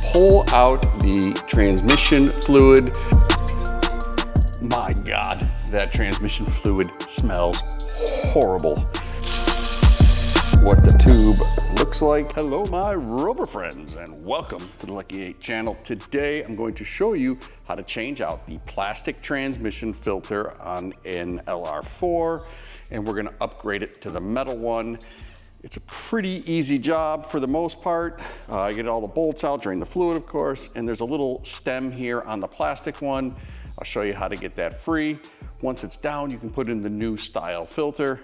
pull out the transmission fluid. My God, that transmission fluid smells horrible. What the tube looks like. Hello, my Rover friends, and welcome to the Lucky8 channel. Today, I'm going to show you how to change out the plastic transmission filter on an LR4, and we're gonna upgrade it to the metal one. It's a pretty easy job for the most part. I get all the bolts out, drain the fluid, of course, and there's a little stem here on the plastic one. I'll show you how to get that free. Once it's down, you can put in the new style filter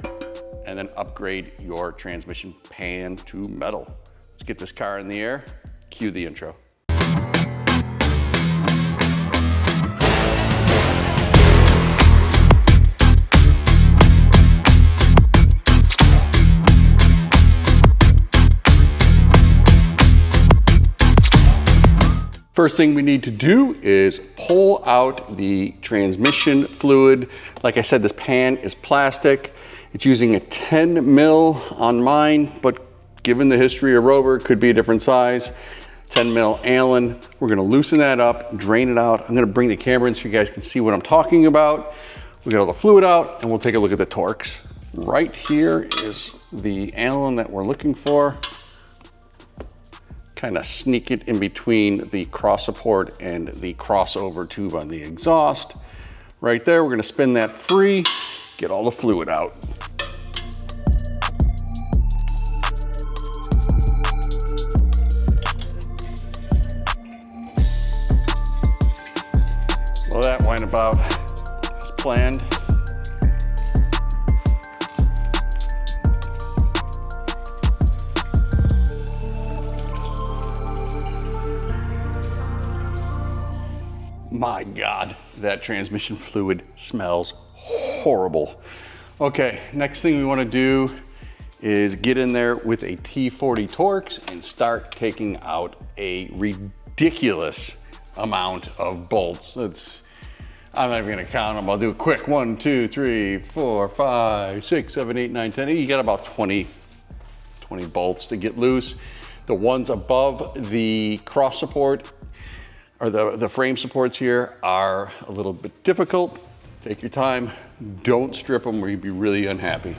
and then upgrade your transmission pan to metal. Let's get this car in the air. Cue the intro. First thing we need to do is pull out the transmission fluid. Like I said, this pan is plastic. It's using a 10 mil on mine, but given the history of Rover, it could be a different size. 10 mil Allen. We're gonna loosen that up, drain it out. I'm gonna bring the camera in so you guys can see what I'm talking about. We got all the fluid out and we'll take a look at the torques. Right here is the Allen that we're looking for. Kind of sneak it in between the cross support and the crossover tube on the exhaust. Right there, we're gonna spin that free, get all the fluid out. Well, that went about as planned. My God, that transmission fluid smells horrible. Okay, next thing we want to do is get in there with a T40 Torx and start taking out a ridiculous amount of bolts. I'm not even gonna count them. I'll do a quick 1, 2, 3, 4, 5, 6, 7, 8, 9, 10. You got about 20 bolts to get loose. The ones above the cross support or the frame supports here are a little bit difficult. Take your time, don't strip them or you'd be really unhappy.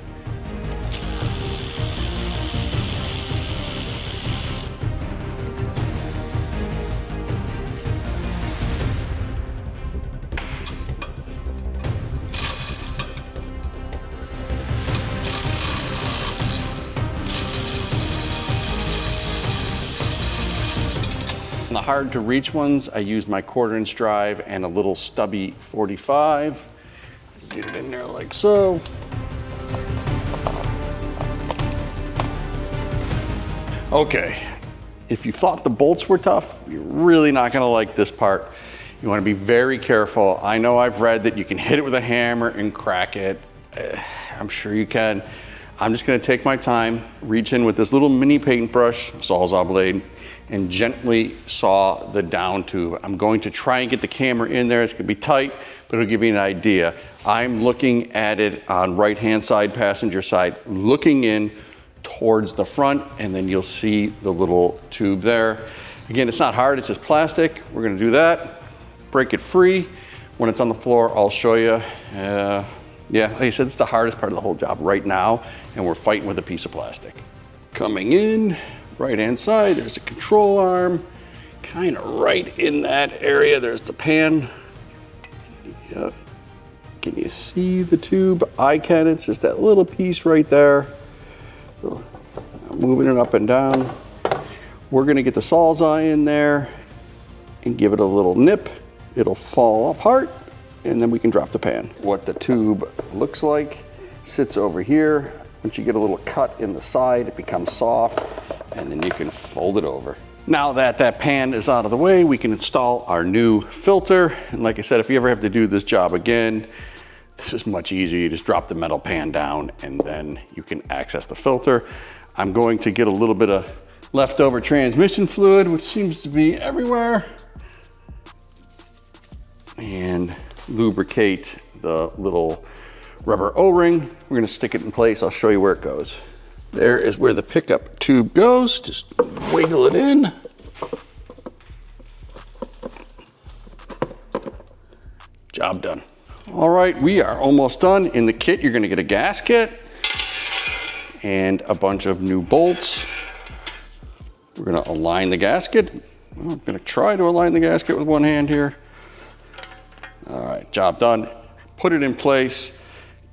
On the hard to reach ones, I use my 1/4" drive and a little stubby 45. Get it in there like so. Okay, if you thought the bolts were tough, you're really not gonna like this part. You wanna be very careful. I know I've read that you can hit it with a hammer and crack it. I'm sure you can. I'm just gonna take my time, reach in with this little mini paintbrush, Sawzall blade, and gently saw the down tube. I'm going to try and get the camera in there. It's gonna be tight, but it'll give you an idea. I'm looking at it on right-hand side, passenger side, looking in towards the front, and then you'll see the little tube there. Again, it's not hard, it's just plastic. We're gonna do that, break it free. When it's on the floor, I'll show you. Yeah, like I said, it's the hardest part of the whole job right now, and we're fighting with a piece of plastic. Coming in, right-hand side, there's a control arm, kind of right in that area. There's the pan. Yep. Can you see the tube? I can, it's just that little piece right there. So, moving it up and down. We're gonna get the Sawzall in there and give it a little nip. It'll fall apart, and then we can drop the pan. What the tube looks like, sits over here. Once you get a little cut in the side, it becomes soft, and then you can fold it over. Now that that pan is out of the way, we can install our new filter. And like I said, if you ever have to do this job again, this is much easier. You just drop the metal pan down and then you can access the filter. I'm going to get a little bit of leftover transmission fluid, which seems to be everywhere, and lubricate the little rubber O-ring. We're gonna stick it in place. I'll show you where it goes. There is where the pickup tube goes. Just wiggle it in. Job done. All right, we are almost done. In the kit, you're gonna get a gasket and a bunch of new bolts. We're gonna align the gasket. I'm gonna try to align the gasket with one hand here. All right, job done. Put it in place.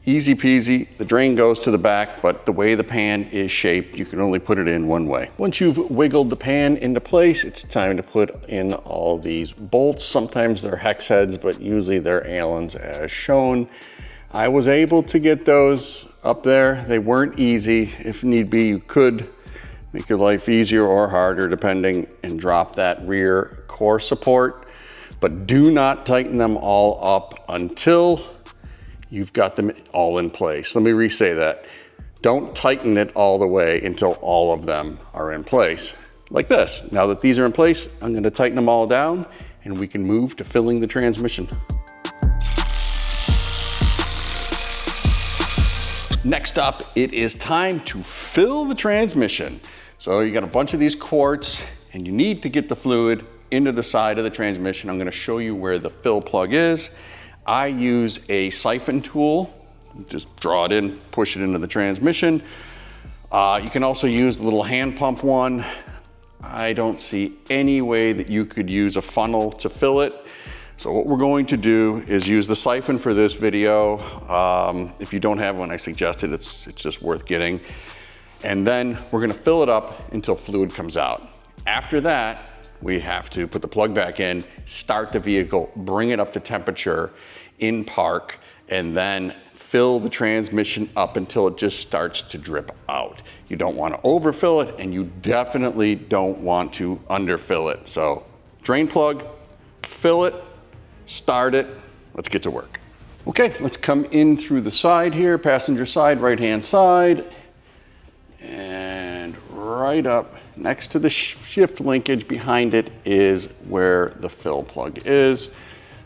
Easy peasy. The drain goes to the back, but the way the pan is shaped, you can only put it in one way. Once you've wiggled the pan into place, it's time to put in all these bolts. Sometimes they're hex heads, but usually they're Allens as shown. I was able to get those up there. They weren't easy. If need be, you could make your life easier or harder depending, and drop that rear core support. But do not tighten them all up until you've got them all in place. Let me re-say that. Don't tighten it all the way until all of them are in place. Like this. Now that these are in place, I'm gonna tighten them all down and we can move to filling the transmission. Next up, it is time to fill the transmission. So you got a bunch of these quarts and you need to get the fluid into the side of the transmission. I'm gonna show you where the fill plug is. I use a siphon tool. Just draw it in, push it into the transmission. You can also use the little hand pump one. I don't see any way that you could use a funnel to fill it. So what we're going to do is use the siphon for this video. If you don't have one, I suggest it. It's just worth getting. And then we're gonna fill it up until fluid comes out. After that, we have to put the plug back in, start the vehicle, bring it up to temperature in park, and then fill the transmission up until it just starts to drip out. You don't want to overfill it, and you definitely don't want to underfill it. So drain plug, fill it, start it, let's get to work. Okay, let's come in through the side here, passenger side, right-hand side, and right up next to the shift linkage behind it is where the fill plug is.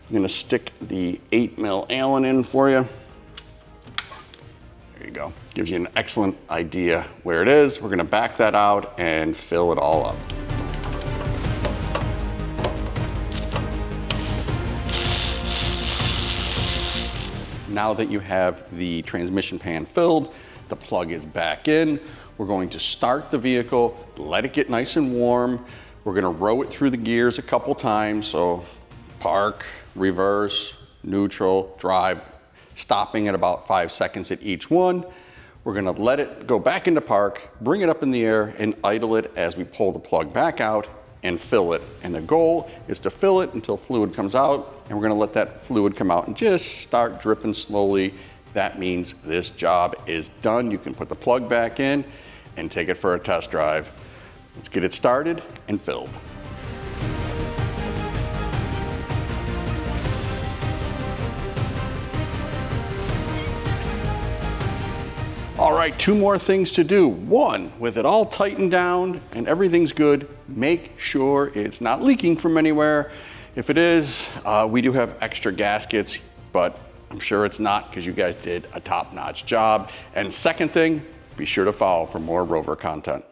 I'm gonna stick the 8mm Allen in for you. There you go. Gives you an excellent idea where it is. We're gonna back that out and fill it all up. Now that you have the transmission pan filled, the plug is back in. We're going to start the vehicle, let it get nice and warm. We're gonna row it through the gears a couple times. So park, reverse, neutral, drive, stopping at about 5 seconds at each one. We're gonna let it go back into park, bring it up in the air and idle it as we pull the plug back out and fill it. And the goal is to fill it until fluid comes out, and we're gonna let that fluid come out and just start dripping slowly. That means this job is done. You can put the plug back in and take it for a test drive. Let's get it started and filled. All right, 2 more things to do. 1, with it all tightened down and everything's good, make sure it's not leaking from anywhere. If it is, we do have extra gaskets, but I'm sure it's not because you guys did a top-notch job. And second thing, be sure to follow for more Rover content.